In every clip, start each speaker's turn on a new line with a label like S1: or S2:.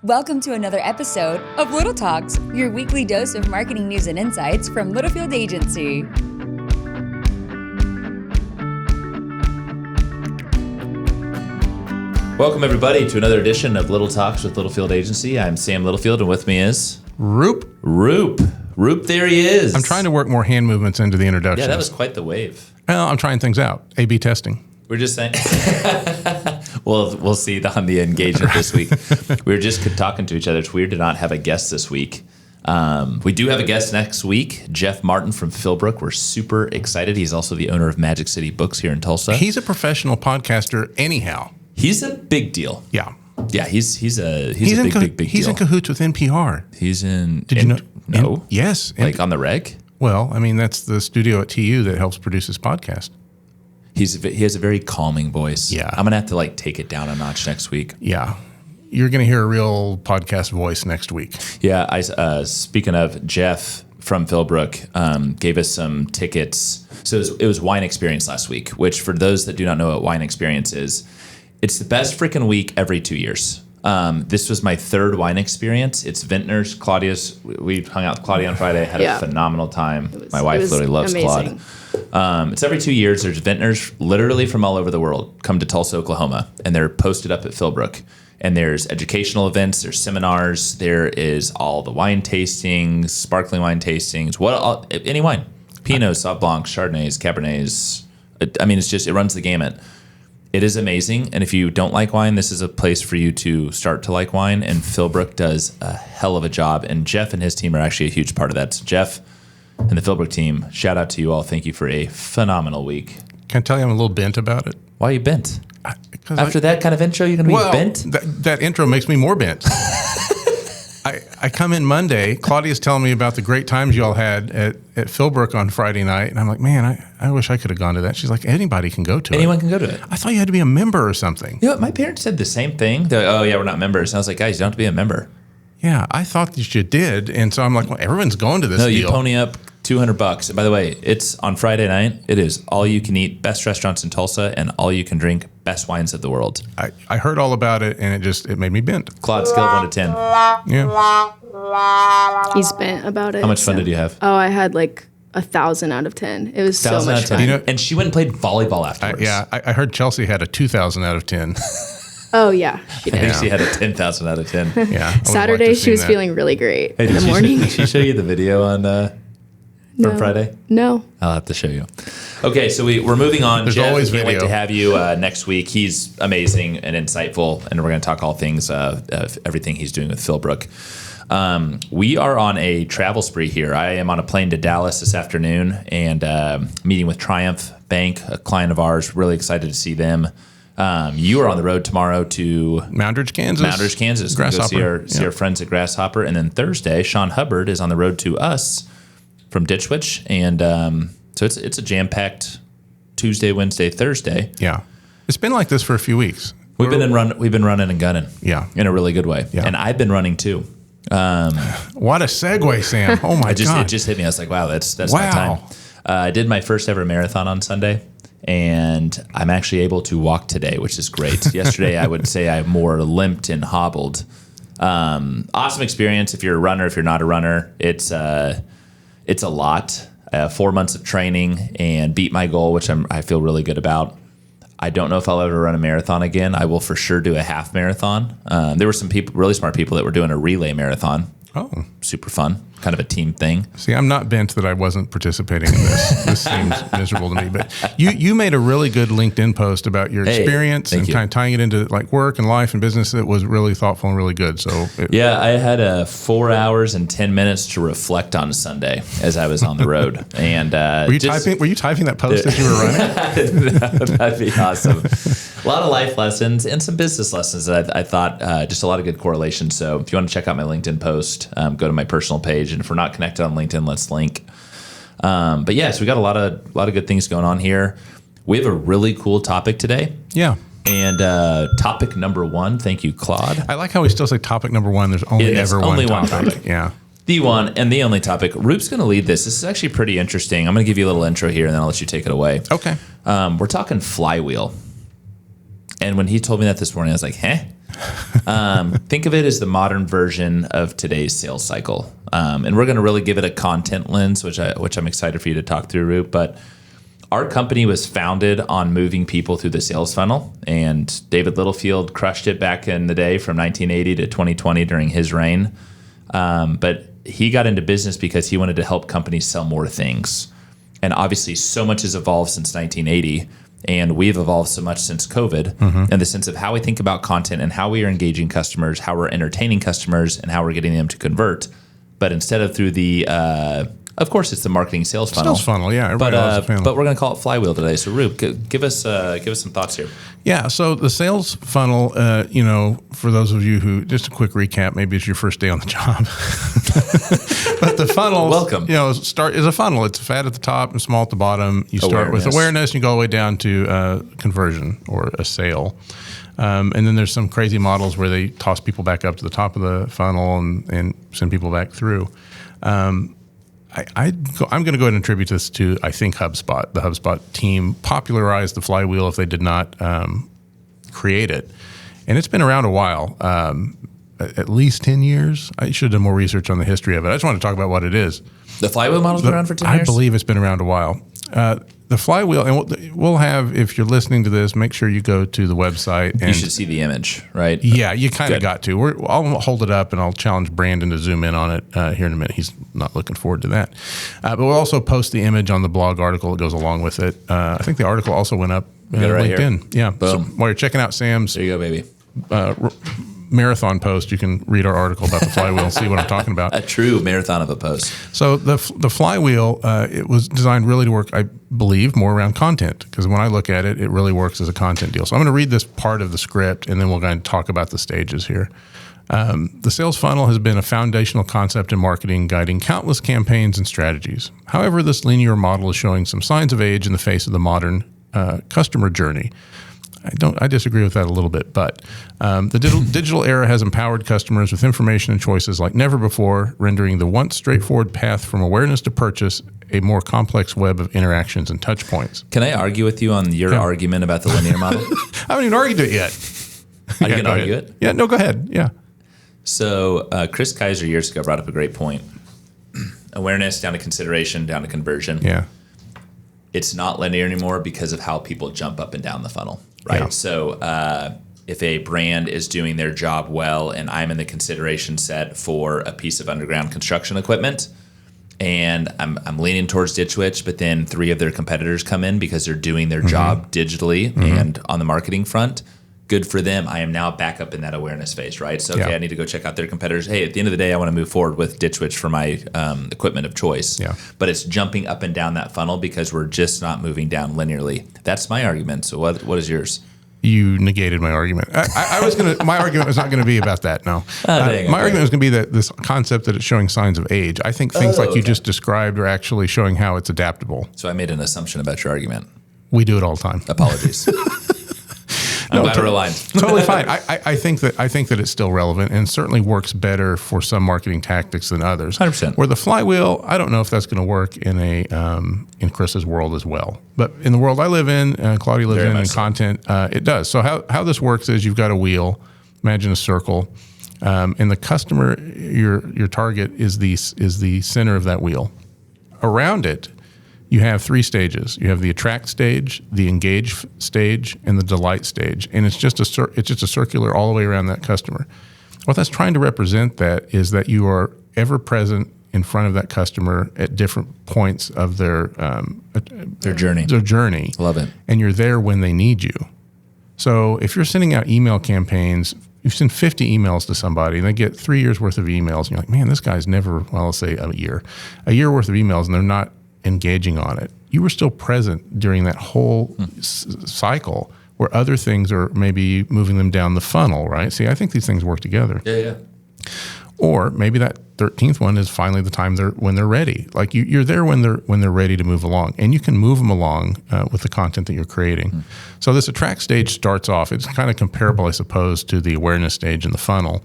S1: Welcome to another episode of Little Talks, your weekly dose of marketing news and insights from Littlefield Agency.
S2: Welcome, everybody, to another edition of Little Talks with Littlefield Agency. I'm Sam Littlefield, and with me is...
S3: Roop,
S2: there he is.
S3: I'm trying to work more hand movements into the introduction.
S2: Yeah, that was quite the wave.
S3: Well, I'm trying things out. A/B testing.
S2: We're just saying... We'll see on the engagement this week. We were just talking to each other. It's weird to not have a guest this week. We do have a guest next week, Jeff Martin from Philbrook. We're super excited. He's also the owner of Magic City Books here in Tulsa.
S3: He's a professional podcaster anyhow.
S2: He's a big deal.
S3: Yeah.
S2: Yeah, he's a big deal.
S3: He's in cahoots with NPR.
S2: He's in...
S3: Did you know?
S2: No.
S3: Yes.
S2: Like on the reg?
S3: Well, I mean, that's the studio at TU that helps produce his podcast.
S2: He has a very calming voice.
S3: Yeah.
S2: I'm going to have to take it down a notch next week.
S3: Yeah. You're going to hear a real podcast voice next week.
S2: Yeah. Speaking of, Jeff from Philbrook gave us some tickets. So it was Wine Experience last week, which for those that do not know what Wine Experience is, it's the best freaking week every 2 years. This was my third wine experience. It's Vintners. Claudia's. We hung out with Claudia on Friday. Had a phenomenal time. My wife literally loves amazing. Claude. It's every 2 years. There's vintners literally from all over the world come to Tulsa, Oklahoma, and they're posted up at Philbrook. And there's educational events. There's seminars. There is all the wine tastings, sparkling wine tastings. Any wine, Pinot, Sauv Blancs, Chardonnays, Cabernets. It runs the gamut. It is amazing, and if you don't like wine, this is a place for you to start to like wine, and Philbrook does a hell of a job, and Jeff and his team are actually a huge part of that. So Jeff and the Philbrook team, shout out to you all. Thank you for a phenomenal week.
S3: Can I tell you I'm a little bent about it?
S2: Why are you bent? After that kind of intro, you're going to be bent?
S3: That intro makes me more bent. I come in Monday, Claudia's telling me about the great times y'all had at Philbrook on Friday night, and I'm like, man, I wish I could have gone to that. She's like, anybody can go to it.
S2: Anyone can go to it.
S3: I thought you had to be a member or something.
S2: You know what, my parents said the same thing. They're like, oh yeah, we're not members. And I was like, guys, you don't have to be a member.
S3: Yeah, I thought that you did, and so I'm like, well, everyone's going to this deal.
S2: No, you pony up $200. And by the way, it's on Friday night. It is all you can eat, best restaurants in Tulsa, and all you can drink, best wines of the world.
S3: I heard all about it, and it made me bent.
S2: Claude, scale of 1 to 10.
S3: Yeah.
S4: He's bent about it.
S2: How much fun did you have?
S4: Oh, I had 1,000 out of 10. It was so much fun.
S2: And she went and played volleyball afterwards.
S3: I heard Chelsea had a 2,000 out of 10.
S4: Oh, yeah, she did.
S2: I think she had a 10,000 out of 10.
S3: Yeah.
S4: Saturday, she was feeling really great in the morning.
S2: Did she show you the video from Friday?
S4: No.
S2: I'll have to show you. Okay, so we're moving on.
S3: There's
S2: Jeff,
S3: always
S2: can't
S3: video.
S2: wait to have you next week. He's amazing and insightful, and we're going to talk all things, everything he's doing with Philbrook. We are on a travel spree here. I am on a plane to Dallas this afternoon and meeting with Triumph Bank, a client of ours. Really excited to see them. You are on the road tomorrow to
S3: Moundridge, Kansas.
S2: Grasshopper. Go see our friends at Grasshopper. And then Thursday, Sean Hubbard is on the road to us from Ditch Witch. And so it's a jam-packed Tuesday, Wednesday, Thursday.
S3: Yeah. It's been like this for a few weeks.
S2: We've been running and gunning.
S3: Yeah.
S2: In a really good way.
S3: Yeah.
S2: And I've been running too.
S3: What a segue, Sam. Oh my God.
S2: It just hit me. I was like, wow, that's my time. I did my first ever marathon on Sunday, and I'm actually able to walk today, which is great. Yesterday, I would say I more limped and hobbled. Awesome experience if you're a runner. If you're not a runner, it's a lot. 4 months of training and beat my goal, which I feel really good about. I don't know if I'll ever run a marathon again. I will for sure do a half marathon. There were some people, really smart people, that were doing a relay marathon.
S3: Oh.
S2: Super fun. Kind of a team thing.
S3: See, I'm not bent that I wasn't participating in this. This seems miserable to me. But you made a really good LinkedIn post about your experience and kind of tying it into work and life and business that was really thoughtful and really good. So
S2: I had 4 hours and 10 minutes to reflect on Sunday as I was on the road. And
S3: were you typing that post as you were running?
S2: That'd be awesome. A lot of life lessons and some business lessons that I thought just a lot of good correlation. So if you want to check out my LinkedIn post, go to my personal page. And if we're not connected on LinkedIn, let's link. But yeah, so we got a lot of good things going on here. We have a really cool topic today.
S3: Yeah.
S2: And topic number 1, thank you, Claude.
S3: I like how we still say topic number 1. There's only one topic. Yeah.
S2: The one and the only topic. Roop's going to lead this. This is actually pretty interesting. I'm going to give you a little intro here, and then I'll let you take it away.
S3: Okay.
S2: We're talking Flywheel. And when he told me that this morning, I was like, huh? Think of it as the modern version of today's sales cycle. And we're going to really give it a content lens, which I'm excited for you to talk through, Roop. But our company was founded on moving people through the sales funnel, and David Littlefield crushed it back in the day from 1980 to 2020 during his reign. But he got into business because he wanted to help companies sell more things. And obviously, so much has evolved since 1980, and we've evolved so much since COVID in the sense of how we think about content and how we are engaging customers, how we're entertaining customers, and how we're getting them to convert. But instead of through the, of course, it's the marketing sales funnel.
S3: Sales funnel, yeah. Everybody loves a funnel.
S2: But we're going to call it Flywheel today. So, Roop, give us some thoughts here.
S3: Yeah, so the sales funnel, for those of you who, just a quick recap, maybe it's your first day on the job. But the funnel,
S2: welcome.
S3: Is a funnel. It's fat at the top and small at the bottom. You start with awareness, and you go all the way down to conversion or a sale. And then there's some crazy models where they toss people back up to the top of the funnel and send people back through. I'm going to go ahead and attribute this to, I think, HubSpot. The HubSpot team popularized the flywheel if they did not create it. And it's been around a while, at least 10 years. I should have done more research on the history of it. I just want to talk about what it is.
S2: The flywheel model's been around for 10 years?
S3: I believe it's been around a while. The flywheel, and we'll have, if you're listening to this, make sure you go to the website. And
S2: you should see the image, right?
S3: Yeah, you kind of got to. I'll hold it up and I'll challenge Brandon to zoom in on it here in a minute. He's not looking forward to that. But we'll also post the image on the blog article that goes along with it. I think the article also went up on LinkedIn. Here. Yeah.
S2: Boom.
S3: So while you're checking out Sam's
S2: there you go, baby.
S3: Marathon post, you can read our article about the flywheel and see what I'm talking about.
S2: A true marathon of a post.
S3: So the flywheel, it was designed really to work, I believe, more around content, because when I look at it, it really works as a content deal. So I'm going to read this part of the script, and then we're going to talk about the stages here. The sales funnel has been a foundational concept in marketing, guiding countless campaigns and strategies. However, this linear model is showing some signs of age in the face of the modern customer journey. I disagree with that a little bit, but the digital era has empowered customers with information and choices like never before, rendering the once straightforward path from awareness to purchase a more complex web of interactions and touch points.
S2: Can I argue with you on your argument about the linear model?
S3: I haven't even argued it yet.
S2: Are you going to argue it?
S3: Yeah, no, go ahead. Yeah.
S2: So Chris Kaiser years ago brought up a great point. Awareness down to consideration, down to conversion.
S3: Yeah.
S2: It's not linear anymore because of how people jump up and down the funnel, right? Yeah. So if a brand is doing their job well and I'm in the consideration set for a piece of underground construction equipment and I'm leaning towards Ditch Witch, but then 3 of their competitors come in because they're doing their job digitally and on the marketing front, good for them. I am now back up in that awareness phase, right? So, okay, I need to go check out their competitors. Hey, at the end of the day, I want to move forward with Ditch Witch for my equipment of choice. Yeah. But it's jumping up and down that funnel because we're just not moving down linearly. That's my argument. So what is yours?
S3: You negated my argument. I was going to, my argument was not going to be about that, no. My argument was going to be that this concept that it's showing signs of age. I think things you just described are actually showing how it's adaptable.
S2: So I made an assumption about your argument.
S3: We do it all the time.
S2: Apologies. I'm glad we're aligned.
S3: Totally fine. I think that it's still relevant and certainly works better for some marketing tactics than others.
S2: 100%.
S3: Where the flywheel, I don't know if that's going to work in in Chris's world as well. But in the world I live in, Claudia lives in content, it does. So how this works is you've got a wheel. Imagine a circle, and the customer, your target, is the center of that wheel. Around it, you have 3 stages. You have the attract stage, the engage stage, and the delight stage. And it's just a circular all the way around that customer. What that's trying to represent that is that you are ever present in front of that customer at different points of their
S2: journey.
S3: Their journey.
S2: Love it.
S3: And you're there when they need you. So if you're sending out email campaigns, you send 50 emails to somebody and they get 3 years worth of emails, and you're like, man, this guy's never, well, let's say a year worth of emails, and they're not engaging on it. You were still present during that whole cycle where other things are maybe moving them down the funnel, right? See, I think these things work together.
S2: Yeah.
S3: Or maybe that 13th one is finally the time when they're ready. Like you're there when they're ready to move along, and you can move them along with the content that you're creating. So this attract stage starts off. It's kind of comparable, I suppose, to the awareness stage in the funnel.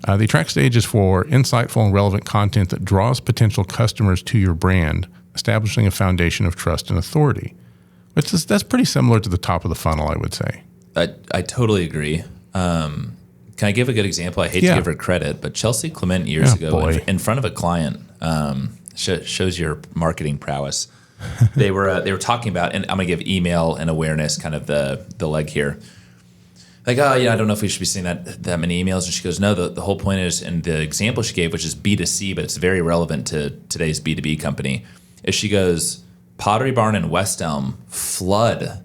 S3: The attract stage is for insightful and relevant content that draws potential customers to your brand, establishing a foundation of trust and authority. That's pretty similar to the top of the funnel, I would say.
S2: I totally agree. Kind Can I give a good example? I hate to give her credit, but Chelsea Clement years ago in front of a client shows your marketing prowess. They were talking about, and I'm gonna give email and awareness kind of the leg here. Like, I don't know if we should be seeing that many emails. And she goes, no, the whole point is, and the example she gave, which is B2C, but it's very relevant to today's B2B company, is she goes, Pottery Barn and West Elm flood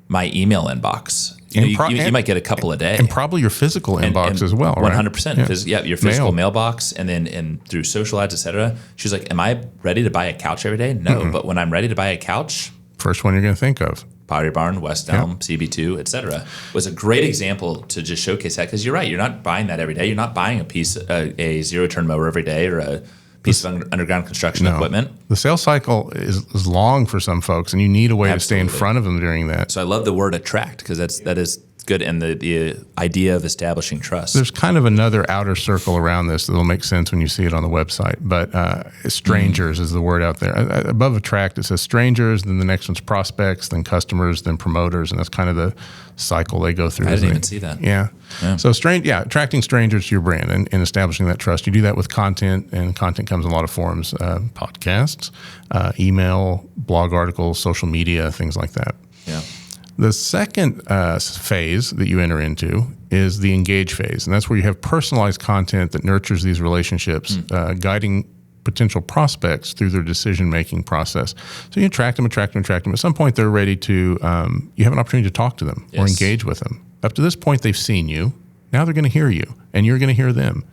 S2: my email inbox. You might get a couple a day.
S3: And probably your physical inbox as well, right?
S2: 100%. Yeah, your physical mailbox and through social ads, et cetera. She's like, am I ready to buy a couch every day? No, but when I'm ready to buy a couch,
S3: first one you're going to think of.
S2: Pottery Barn, West Elm, CB2, et cetera, was a great example to just showcase that, because you're right. You're not buying that every day. You're not buying a zero-turn mower every day or a piece of underground construction equipment.
S3: The sales cycle is long for some folks, and you need a way to stay in front of them during that.
S2: So I love the word attract, because that is good, and the idea of establishing trust.
S3: There's kind of another outer circle around this that'll make sense when you see it on the website, but strangers is the word out there. Above attract, it says strangers, then the next one's prospects, then customers, then promoters, and that's kind of the cycle they go through.
S2: I didn't even see that.
S3: Yeah. So attracting strangers to your brand and establishing that trust. You do that with content, and content comes in a lot of forms: podcasts, email, blog articles, social media, things like that.
S2: Yeah.
S3: The second phase that you enter into is the engage phase, and that's where you have personalized content that nurtures these relationships, guiding potential prospects through their decision-making process. So you attract them. At some point, they're ready to, you have an opportunity to talk to them or engage with them. Up to this point, they've seen you. Now they're going to hear you, and you're going to hear them.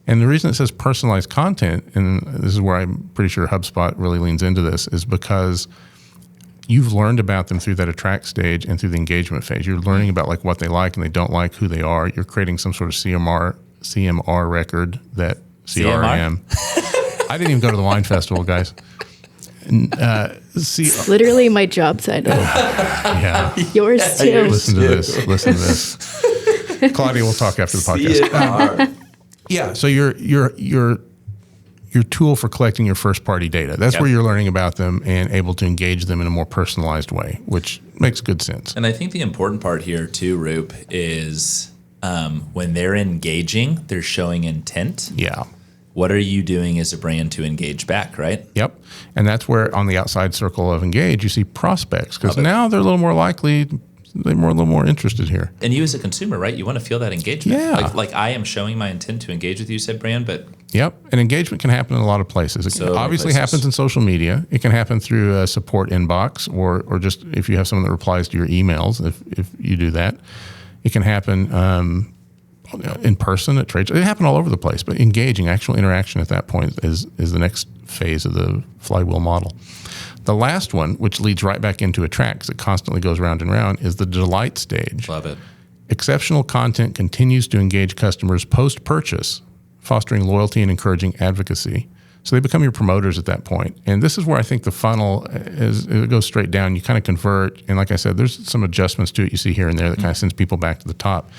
S3: And the reason it says personalized content, and this is where I'm pretty sure HubSpot really leans into this, is because you've learned about them through that attract stage and through the engagement phase. You're learning about like what they like and they don't like, who they are. You're creating some sort of CMR record that CRM. I didn't even go to the wine festival, guys.
S4: It's literally my job title.
S3: Yeah.
S4: Yours too.
S3: Listen to this. Claudia, we'll talk after the podcast. Yeah. So your tool for collecting your first party data. That's where you're learning about them and able to engage them in a more personalized way, which makes good sense.
S2: And I think the important part here too, Roop, is when they're engaging, they're showing intent.
S3: Yeah.
S2: What are you doing as a brand to engage back, right?
S3: Yep. And that's where on the outside circle of engage, you see prospects, because now they're a little more likely, they're a little more interested here.
S2: And you as a consumer, right? You want to feel that engagement.
S3: Yeah.
S2: Like I am showing my intent to engage with you, said brand, but...
S3: Yep. And engagement can happen in a lot of places. It obviously happens in social media. It can happen through a support inbox or just if you have someone that replies to your emails, if you do that. It can happen in person at trade shows. It happen all over the place, but engaging, actual interaction at that point is the next phase of the flywheel model. The last one, which leads right back into attract, because it constantly goes round and round, is the delight stage.
S2: Love it.
S3: Exceptional content continues to engage customers post-purchase, fostering loyalty and encouraging advocacy. So they become your promoters at that point. And this is where I think the funnel it goes straight down. You kind of convert. And like I said, there's some adjustments to it you see here and there that kind of sends people back to the top.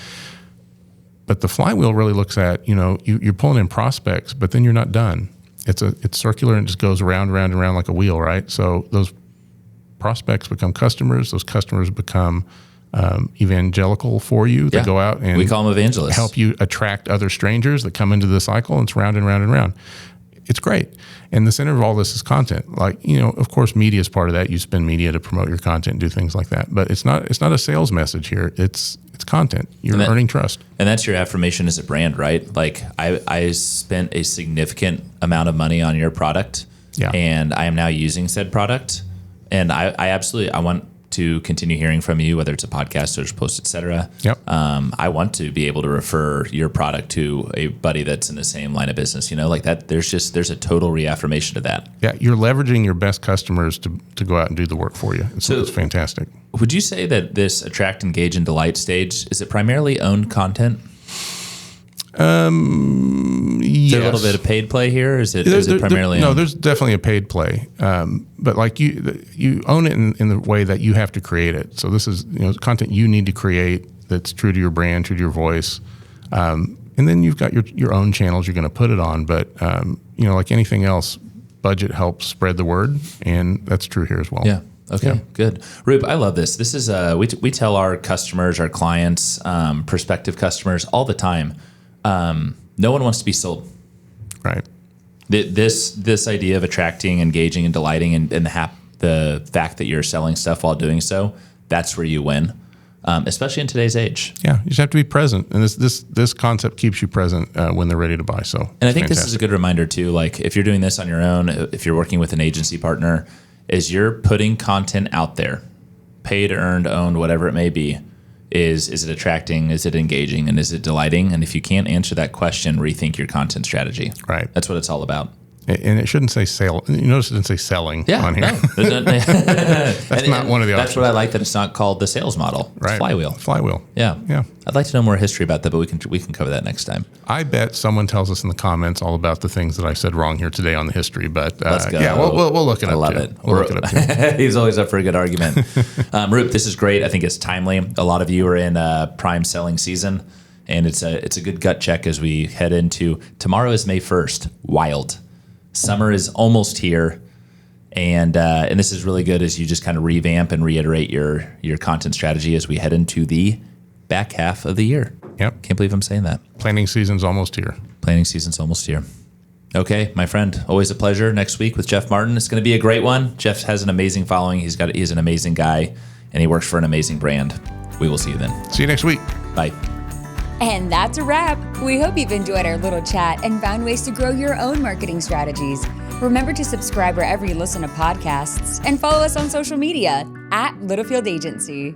S3: But the flywheel really looks at, you're pulling in prospects, but then you're not done. It's circular and it just goes around and around like a wheel, right? So those prospects become customers. Those customers become evangelical for you. They go out and
S2: we call them evangelists.
S3: Help you attract other strangers that come into the cycle, and it's round and round and round. It's great. And the center of all this is content. Like, of course, media is part of that. You spend media to promote your content and do things like that. But it's not a sales message here. It's content. You're earning trust.
S2: And that's your affirmation as a brand, right? Like I spent a significant amount of money on your product and I am now using said product. And I want to continue hearing from you, whether it's a podcast, social post, et cetera.
S3: Yep.
S2: I want to be able to refer your product to a buddy that's in the same line of business, like that. There's a total reaffirmation to that.
S3: Yeah. You're leveraging your best customers to go out and do the work for you. So it's fantastic.
S2: Would you say that this attract, engage, and delight stage, is it primarily owned content?
S3: Yes.
S2: Is there a little bit of paid play here? Or is it primarily
S3: owned? No,
S2: owned?
S3: there's definitely a paid play. But like you own it in the way that you have to create it. So this is content you need to create that's true to your brand, true to your voice. And then you've got your own channels you're going to put it on. But like anything else, budget helps spread the word, and that's true here as well.
S2: Yeah. Okay, good. Rube, I love this. This is we tell our customers, our clients, prospective customers all the time. No one wants to be sold.
S3: Right.
S2: This idea of attracting, engaging, and delighting, and the fact that you're selling stuff while doing so, that's where you win, especially in today's age.
S3: Yeah, you just have to be present, and this concept keeps you present when they're ready to buy. So,
S2: and I think this is a good reminder too. Like if you're doing this on your own, if you're working with an agency partner, is you're putting content out there, paid, earned, owned, whatever it may be. Is it attracting? Is it engaging? And is it delighting? And if you can't answer that question, rethink your content strategy.
S3: Right.
S2: That's what it's all about.
S3: And it shouldn't say sale. You notice it didn't say selling on here.
S2: No.
S3: That's not one of the options.
S2: That's what I like, that it's not called the sales model. It's
S3: right.
S2: Flywheel.
S3: Flywheel.
S2: Yeah.
S3: Yeah.
S2: I'd like to know more history about that, but we can cover that next time.
S3: I bet someone tells us in the comments all about the things that I said wrong here today on the history. But
S2: Let's go.
S3: yeah, we'll look it up.
S2: I love
S3: too.
S2: it.
S3: We'll look it up too.
S2: He's always up for a good argument. Roop, this is great. I think it's timely. A lot of you are in prime selling season, and it's a good gut check as we head into tomorrow is May 1st. Wild. Summer is almost here, and this is really good as you just kind of revamp and reiterate your content strategy as we head into the back half of the year.
S3: Yep.
S2: Can't believe I'm saying that.
S3: Planning season's almost here.
S2: Planning season's almost here. Okay, my friend, always a pleasure. Next week with Jeff Martin. It's going to be a great one. Jeff has an amazing following. He's an amazing guy, and he works for an amazing brand. We will see you then.
S3: See you next week.
S2: Bye.
S1: And that's a wrap. We hope you've enjoyed our little chat and found ways to grow your own marketing strategies. Remember to subscribe wherever you listen to podcasts and follow us on social media @Littlefield Agency.